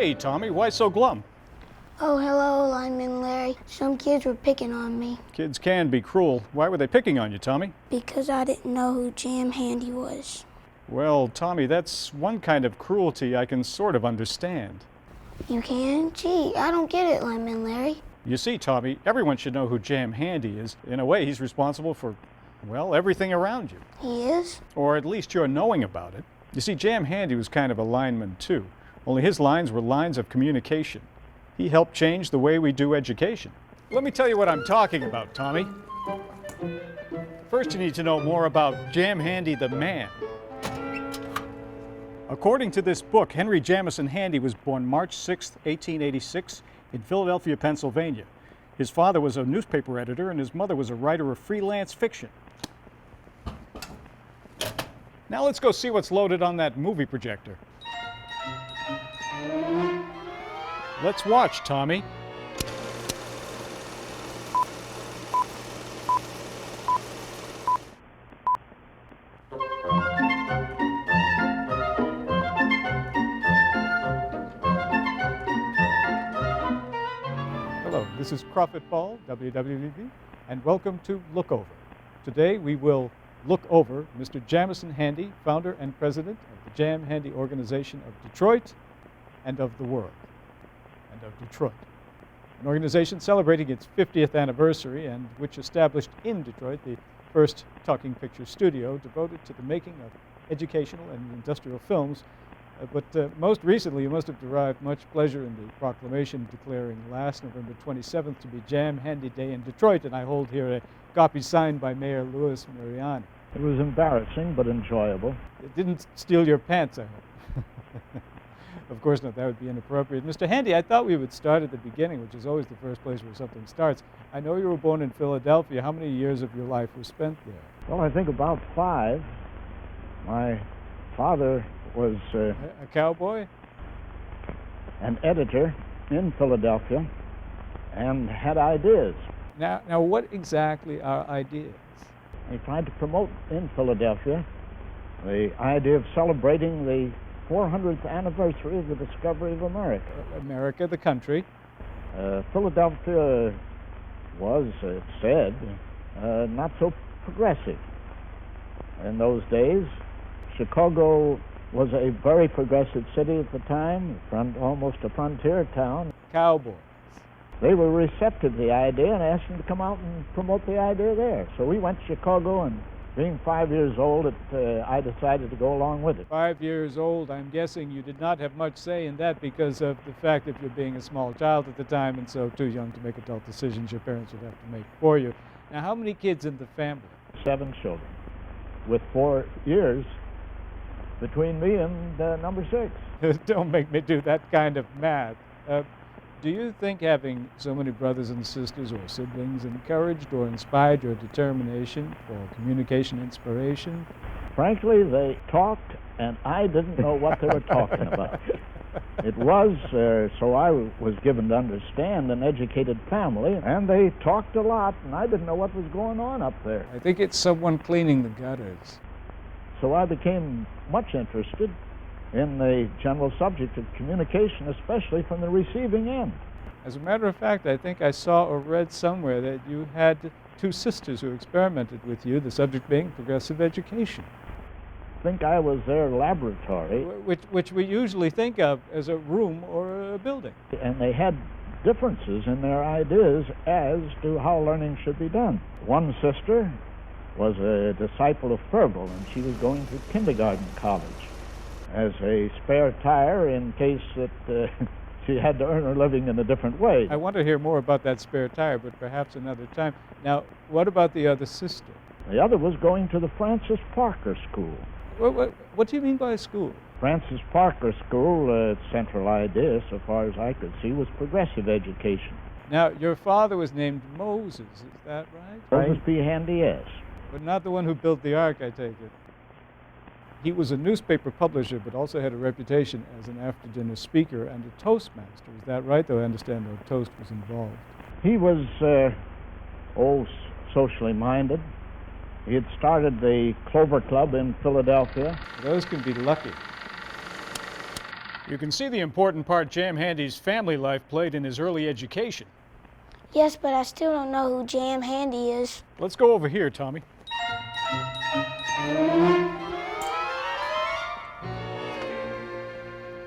Hey, Tommy, why so glum? Oh, hello, lineman Larry. Some kids were picking on me. Kids can be cruel. Why were they picking on you, Tommy? Because I didn't know who Jam Handy was. Well, Tommy, that's one kind of cruelty I can sort of understand. You can? Gee, I don't get it, lineman Larry. You see, Tommy, everyone should know who Jam Handy is. In a way, he's responsible for, well, everything around you. He is? Or at least you're knowing about it. You see, Jam Handy was kind of a lineman, too. Only his lines were lines of communication. He helped change the way we do education. Let me tell you what I'm talking about, Tommy. First, you need to know more about Jam Handy the man. According to this book, Henry Jamison Handy was born March 6, 1886, in Philadelphia, Pennsylvania. His father was a newspaper editor and his mother was a writer of freelance fiction. Now let's go see what's loaded on that movie projector. Let's watch, Tommy. Hello, this is Crawford Ball, WWDB, and welcome to Look Over. Today we will look over Mr. Jamison Handy, founder and president of the Jam Handy Organization of Detroit and of the world, and of Detroit. An organization celebrating its 50th anniversary and which established in Detroit the first talking picture studio devoted to the making of educational and industrial films. But most recently, you must have derived much pleasure in the proclamation declaring last November 27th to be Jam Handy Day in Detroit, and I hold here a copy signed by Mayor Louis Mariani. It was embarrassing, but enjoyable. It didn't steal your pants, I hope. Of course not, that would be inappropriate. Mr. Handy, I thought we would start at the beginning, which is always the first place where something starts. I know you were born in Philadelphia. How many years of your life were spent there? Well, I think about 5. My father was A cowboy? an editor in Philadelphia and had ideas. Now, what exactly are ideas? He tried to promote in Philadelphia the idea of celebrating the 400th anniversary of the discovery of America. America, the country. Philadelphia was, it said, not so progressive in those days. Chicago was a very progressive city at the time, almost a frontier town. Cowboys. They were receptive to the idea and asked him to come out and promote the idea there. So we went to Chicago, and being 5 years old, I decided to go along with it. 5 years old, I'm guessing you did not have much say in that because of the fact that you're being a small child at the time and so too young to make adult decisions your parents would have to make for you. Now, how many kids in the family? 7 children, with 4 years between me and number 6. Don't make me do that kind of math. Do you think having so many brothers and sisters or siblings encouraged or inspired your determination for communication inspiration? Frankly, they talked, and I didn't know what they were talking about. It was, so I was given to understand, an educated family, and they talked a lot, and I didn't know what was going on up there. I think it's someone cleaning the gutters. So I became much interested in the general subject of communication, especially from the receiving end. As a matter of fact, I think I saw or read somewhere that you had 2 sisters who experimented with you, the subject being progressive education. I think I was their laboratory. Which we usually think of as a room or a building. And they had differences in their ideas as to how learning should be done. One sister was a disciple of Froebel, and she was going to kindergarten college as a spare tire in case that she had to earn her living in a different way. I want to hear more about that spare tire, but perhaps another time. Now, what about the other sister? The other was going to the Francis Parker School. What do you mean by school? Francis Parker School, its central idea, so far as I could see, was progressive education. Now, your father was named Moses, is that right? Moses P. Handy, yes. But not the one who built the ark, I take it. He was a newspaper publisher, but also had a reputation as an after-dinner speaker and a toastmaster. Is that right? Though I understand no toast was involved. He was, socially minded. He had started the Clover Club in Philadelphia. Those can be lucky. You can see the important part Jam Handy's family life played in his early education. Yes, but I still don't know who Jam Handy is. Let's go over here, Tommy.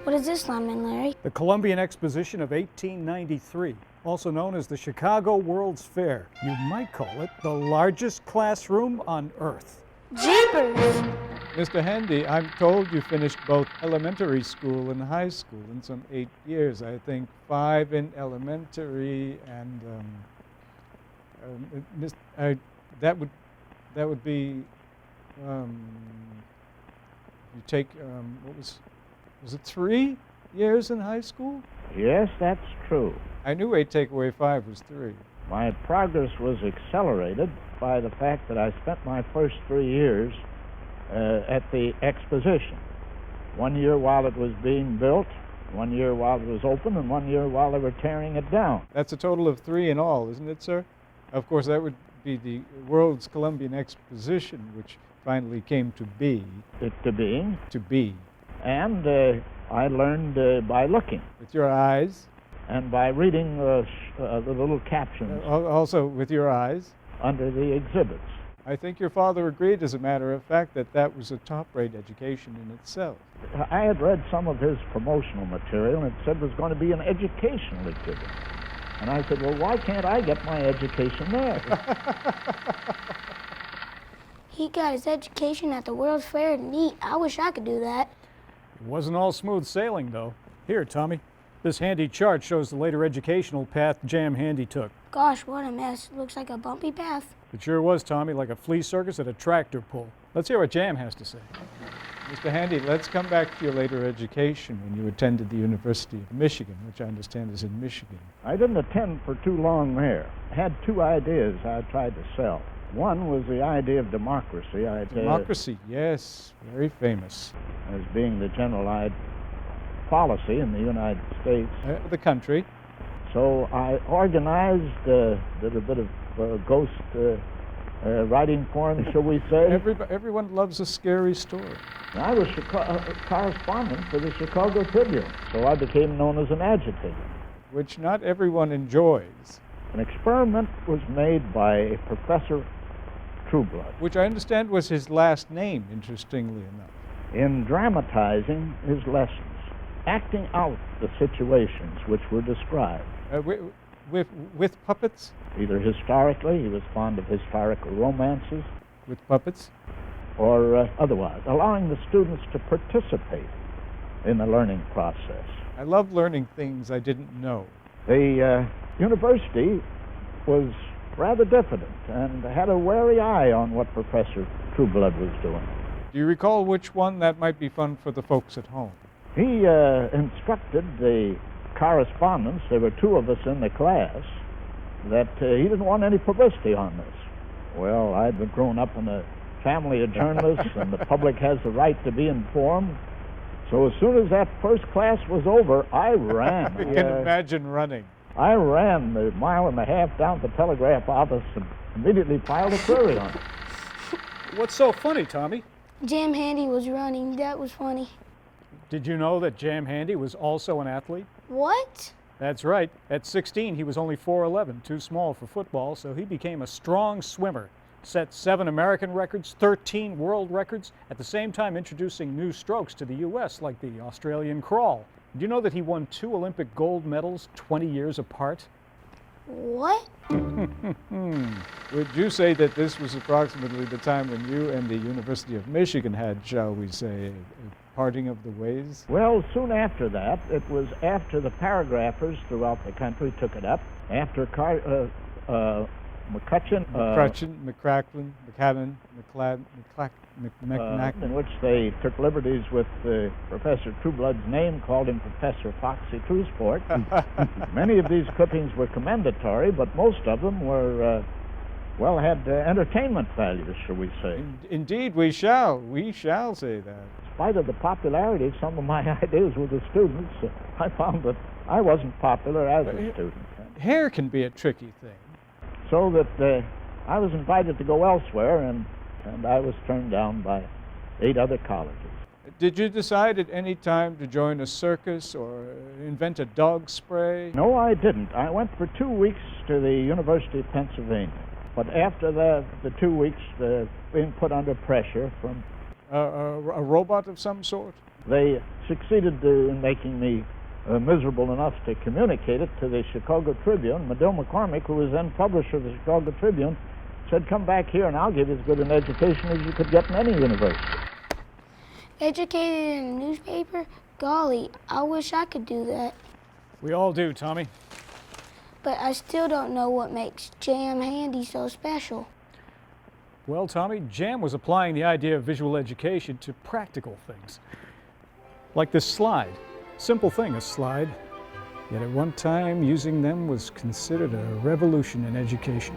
What is this, Lineman Larry? The Columbian Exposition of 1893, also known as the Chicago World's Fair. You might call it the largest classroom on Earth. Jeepers! Mr. Handy, I'm told you finished both elementary school and high school in some 8 years. I think 5 in elementary and that would be you take what was it 3 years in high school? Yes, that's true. I knew 8 take away 5 was 3. My progress was accelerated by the fact that I spent my first 3 years at the exposition. 1 year while it was being built, 1 year while it was open, and 1 year while they were tearing it down. That's a total of 3 in all, isn't it, sir? Of course, that would be the World's Columbian Exposition, which finally came to be. To being. To be. And I learned by looking. With your eyes. And by reading the little captions. Also with your eyes. Under the exhibits. I think your father agreed, as a matter of fact, that that was a top-rate education in itself. I had read some of his promotional material, and it said it was going to be an educational exhibit. And I said, well, why can't I get my education there? He got his education at the World's Fair. Neat. I wish I could do that. It wasn't all smooth sailing, though. Here, Tommy. This handy chart shows the later educational path Jam Handy took. Gosh, what a mess. Looks like a bumpy path. It sure was, Tommy, like a flea circus at a tractor pull. Let's hear what Jam has to say. Mr. Handy, let's come back to your later education when you attended the University of Michigan, which I understand is in Michigan. I didn't attend for too long there. I had 2 ideas I tried to sell. One was the idea of democracy. Democracy, yes, very famous. As being the general policy in the United States. The country. So I organized a little bit of ghost writing for him, shall we say. Everyone loves a scary story. I was a correspondent for the Chicago Tribune, so I became known as an agitator. Which not everyone enjoys. An experiment was made by Professor Trueblood. Which I understand was his last name, interestingly enough. In dramatizing his lessons, acting out the situations which were described. With puppets? Either historically, he was fond of historical romances. With puppets? Or otherwise, allowing the students to participate in the learning process. I love learning things I didn't know. The university was rather diffident and had a wary eye on what Professor Trueblood was doing. Do you recall which one? That might be fun for the folks at home. He instructed the correspondents, there were 2 of us in the class, that he didn't want any publicity on this. Well, I'd been grown up in a family of journalists, and the public has the right to be informed. So as soon as that first class was over, I ran. You can imagine running. I ran the 1.5 miles down to the telegraph office and immediately filed a query on it. What's so funny, Tommy? Jam Handy was running. That was funny. Did you know that Jam Handy was also an athlete? What? That's right. At 16, he was only 4'11", too small for football, so he became a strong swimmer. Set 7 American records, 13 world records, at the same time introducing new strokes to the U.S., like the Australian crawl. Did you know that he won 2 Olympic gold medals 20 years apart? What? Would you say that this was approximately the time when you and the University of Michigan had, shall we say, a parting of the ways? Well, soon after that, it was after the paragraphers throughout the country took it up, after McCutcheon, McCracklin, McCaddon, in which they took liberties with Professor Trueblood's name, called him Professor Foxy Truesport. Many of these clippings were commendatory, but most of them were, had entertainment values, shall we say. Indeed, we shall say that. In spite of the popularity of some of my ideas with the students, I found that I wasn't popular as a student. Hair can be a tricky thing. So that I was invited to go elsewhere, and I was turned down by 8 other colleges. Did you decide at any time to join a circus or invent a dog spray? No, I didn't. I went for 2 weeks to the University of Pennsylvania. But after the 2 weeks, being put under pressure from... A robot of some sort? They succeeded in making me miserable enough to communicate it to the Chicago Tribune. Medill McCormick, who was then publisher of the Chicago Tribune, said, come back here and I'll give you as good an education as you could get in any university. Educated in a newspaper? Golly, I wish I could do that. We all do, Tommy. But I still don't know what makes Jam Handy so special. Well, Tommy, Jam was applying the idea of visual education to practical things. Like this slide. Simple thing, a slide. Yet at one time, using them was considered a revolution in education.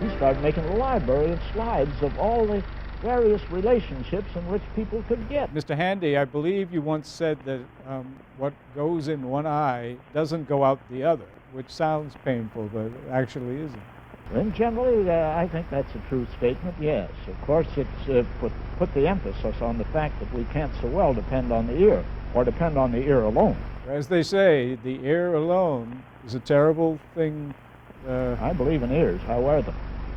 He started making a library of slides of all the various relationships in which people could get. Mr. Handy, I believe you once said that what goes in one eye doesn't go out the other, which sounds painful, but actually isn't. And generally, I think that's a true statement, yes. Of course, it's put the emphasis on the fact that we can't so well depend on the ear, or depend on the ear alone. As they say, the ear alone is a terrible thing. I believe in ears. I wear them.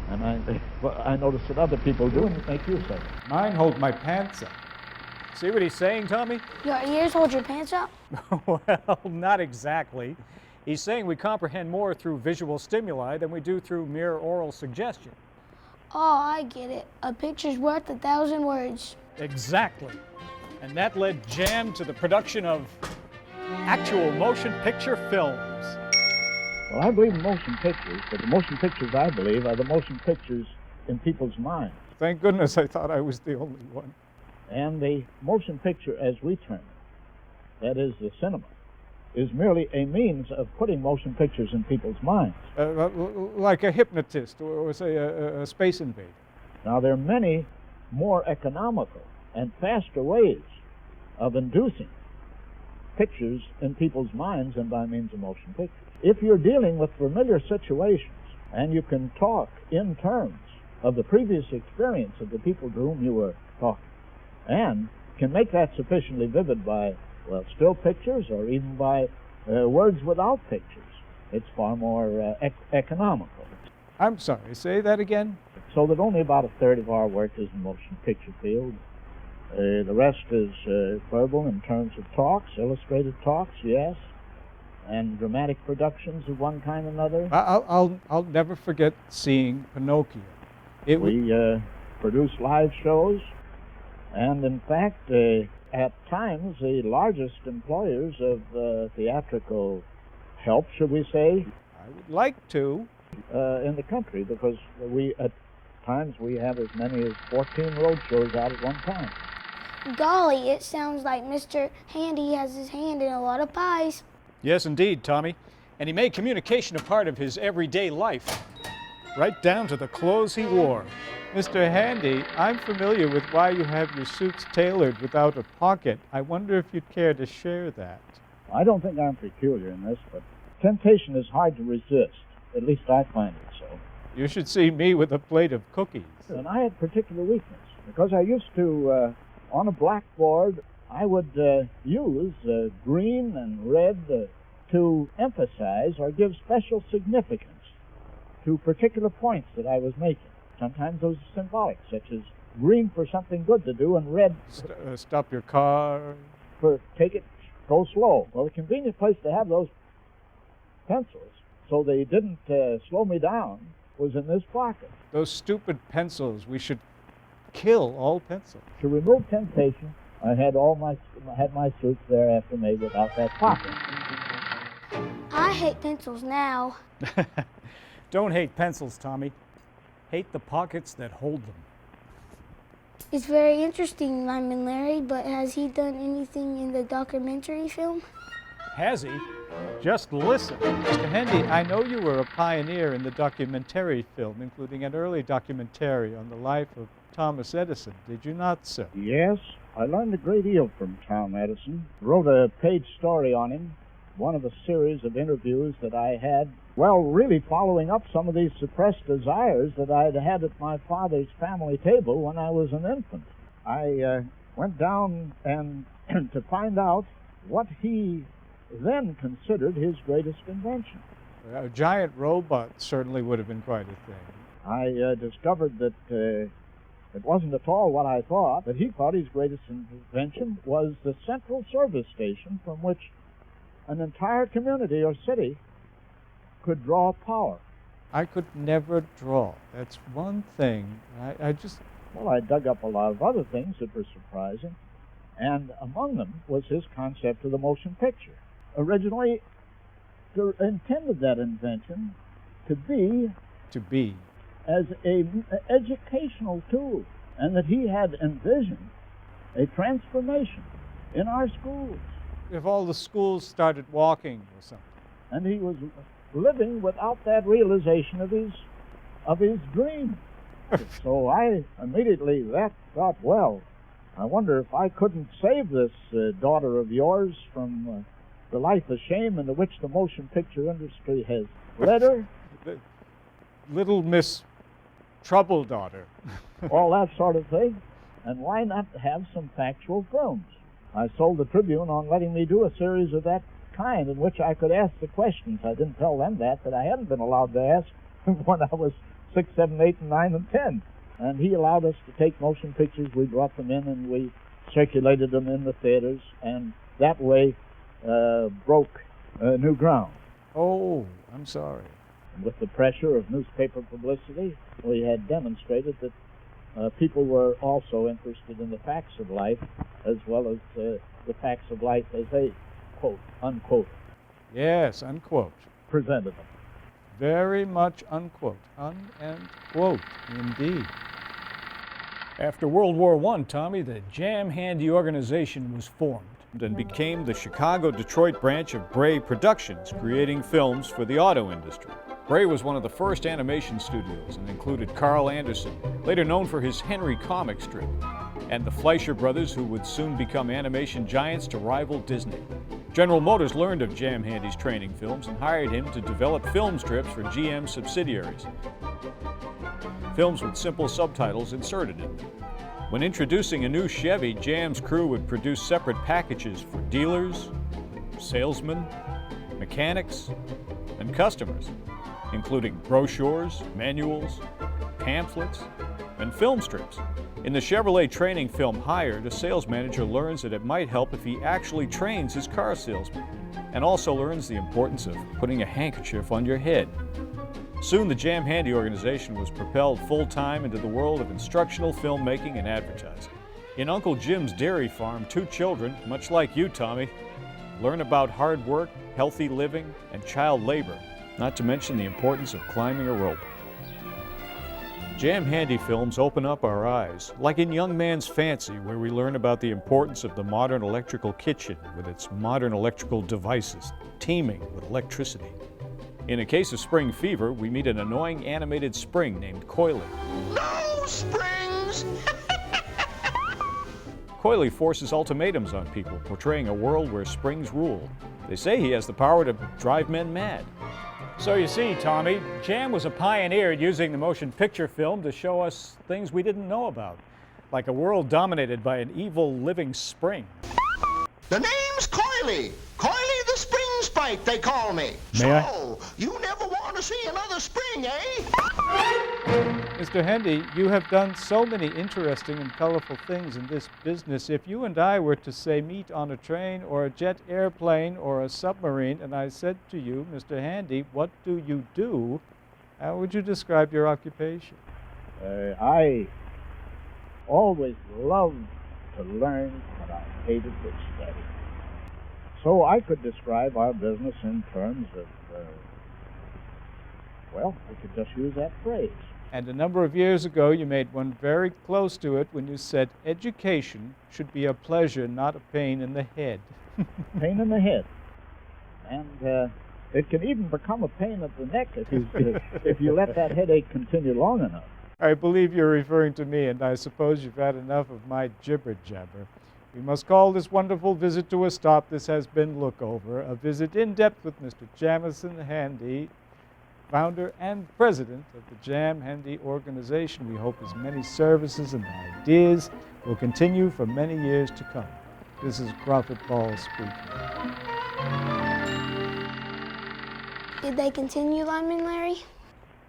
And I notice that other people do and make use of it. Mine hold my pants up. See what he's saying, Tommy? Your ears hold your pants up? Well, not exactly. He's saying we comprehend more through visual stimuli than we do through mere oral suggestion. Oh, I get it. A picture's worth 1,000 words. Exactly. And that led Jam to the production of actual motion picture films. Well, I believe in motion pictures, but the motion pictures I believe are the motion pictures in people's minds. Thank goodness I thought I was the only one. And the motion picture, as we term it, that is the cinema, is merely a means of putting motion pictures in people's minds. Like a hypnotist or say, a space invader. Now, there are many more economical and faster ways of inducing pictures in people's minds than by means of motion pictures. If you're dealing with familiar situations and you can talk in terms of the previous experience of the people to whom you were talking, and can make that sufficiently vivid by, well, still pictures or even by words without pictures, it's far more economical. I'm sorry, say that again? So that only about a third of our work is in the motion picture field. The rest is verbal in terms of talks, illustrated talks, yes, and dramatic productions of one kind or another. I'll never forget seeing Pinocchio. We produce live shows, and in fact, at times, the largest employers of theatrical help, should we say, I would like to, in the country, because at times we have as many as 14 road shows out at one time. Golly, it sounds like Mr. Handy has his hand in a lot of pies. Yes, indeed, Tommy. And he made communication a part of his everyday life, right down to the clothes he wore. Mr. Handy, I'm familiar with why you have your suits tailored without a pocket. I wonder if you'd care to share that. I don't think I'm peculiar in this, but temptation is hard to resist. At least I find it so. You should see me with a plate of cookies. And I had particular weakness, because I used to, on a blackboard, I would use green and red to emphasize or give special significance to particular points that I was making. Sometimes those are symbolic, such as green for something good to do and red stop your car. For take it, go slow. Well, a convenient place to have those pencils so they didn't slow me down was in this pocket. Those stupid pencils, we should kill all pencils. To remove temptation, I had my suits thereafter made without that pocket. I hate pencils now. Don't hate pencils, Tommy. Hate the pockets that hold them. It's very interesting, Lyman Larry, but has he done anything in the documentary film? Has he? Just listen. Mr. Handy, I know you were a pioneer in the documentary film, including an early documentary on the life of Thomas Edison. Did you not, sir? Yes, I learned a great deal from Tom Edison. Wrote a page story on him, one of a series of interviews that I had, well, really following up some of these suppressed desires that I'd had at my father's family table when I was an infant. I went down and to find out what he then considered his greatest invention. A giant robot certainly would have been quite a thing. I discovered that it wasn't at all what I thought, that he thought his greatest invention was the central service station from which an entire community or city could draw power. I could never draw. That's one thing. Well, I dug up a lot of other things that were surprising, and among them was his concept of the motion picture. Originally, intended that invention to be as an educational tool, and that he had envisioned a transformation in our schools. If all the schools started walking or something. And he was living without that realization of his dream. So I immediately thought, well, I wonder if I couldn't save this daughter of yours from the life of shame into which the motion picture industry has led her. The little Miss Trouble Daughter. All that sort of thing. And why not have some factual films? I sold the Tribune on letting me do a series of that kind in which I could ask the questions. I didn't tell them that I hadn't been allowed to ask when I was 6, 7, 8, and 9, and 10. And he allowed us to take motion pictures. We brought them in and we circulated them in the theaters, and that way broke new ground. Oh, I'm sorry. With the pressure of newspaper publicity, we had demonstrated that people were also interested in the facts of life as well as the facts of life as they, quote, unquote. Yes, unquote. Presented them. Very much unquote. And quote, indeed. After World War I, Tommy, the Jam Handy organization was formed and became the Chicago-Detroit branch of Bray Productions, creating films for the auto industry. Bray was one of the first animation studios and included Carl Anderson, later known for his Henry comic strip, and the Fleischer brothers, who would soon become animation giants to rival Disney. General Motors learned of Jam Handy's training films and hired him to develop film strips for GM subsidiaries. Films with simple subtitles inserted in them. When introducing a new Chevy, Jam's crew would produce separate packages for dealers, salesmen, mechanics, and customers, including brochures, manuals, pamphlets, and film strips. In the Chevrolet training film Hired, a sales manager learns that it might help if he actually trains his car salesman, and also learns the importance of putting a handkerchief on your head. Soon the Jam Handy organization was propelled full-time into the world of instructional filmmaking and advertising. In Uncle Jim's dairy farm, 2 children, much like you, Tommy, learn about hard work, healthy living, and child labor, not to mention the importance of climbing a rope. Jam Handy films open up our eyes, like in Young Man's Fancy, where we learn about the importance of the modern electrical kitchen with its modern electrical devices teeming with electricity. In A Case of Spring Fever, we meet an annoying animated spring named Coily. No springs! Coily forces ultimatums on people, portraying a world where springs rule. They say he has the power to drive men mad. So you see, Tommy, Jam was a pioneer using the motion picture film to show us things we didn't know about, like a world dominated by an evil living spring. The name's Coily. Coily the Spring Sprite, they call me. May I? So, you never want to see another spring, eh? Mr. Handy, you have done so many interesting and colorful things in this business. If you and I were to, say, meet on a train or a jet airplane or a submarine, and I said to you, Mr. Handy, what do you do? How would you describe your occupation? I always loved to learn, but I hated to study. So I could describe our business in terms of, well, we could just use that phrase. And a number of years ago, you made one very close to it when you said education should be a pleasure, not a pain in the head. Pain in the head. And it can even become a pain at the neck if you let that headache continue long enough. I believe you're referring to me, and I suppose you've had enough of my jibber-jabber. We must call this wonderful visit to a stop. This has been Look Over, a visit in depth with Mr. Jamison Handy. founder and president of the Jam Handy organization. We hope his many services and ideas will continue for many years to come. This is Crawford Ball speaking. Did they continue, Lyman Larry?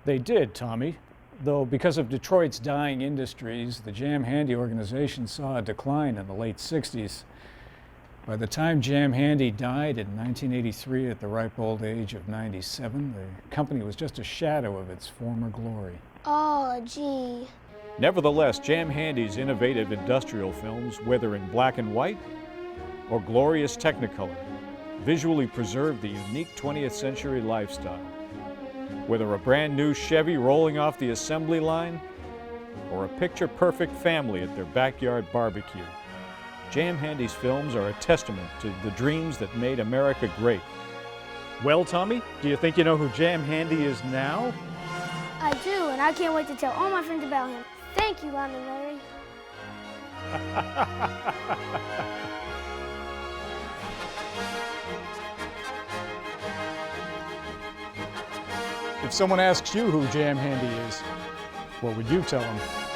They did, Tommy. Though because of Detroit's dying industries, the Jam Handy organization saw a decline in the late 60s. By the time Jam Handy died in 1983 at the ripe old age of 97, the company was just a shadow of its former glory. Oh, gee. Nevertheless, Jam Handy's innovative industrial films, whether in black and white or glorious Technicolor, visually preserve the unique 20th century lifestyle. Whether a brand new Chevy rolling off the assembly line or a picture-perfect family at their backyard barbecue, Jam Handy's films are a testament to the dreams that made America great. Well, Tommy, do you think you know who Jam Handy is now? I do, and I can't wait to tell all my friends about him. Thank you, Lyman Larry. If someone asks you who Jam Handy is, what would you tell them?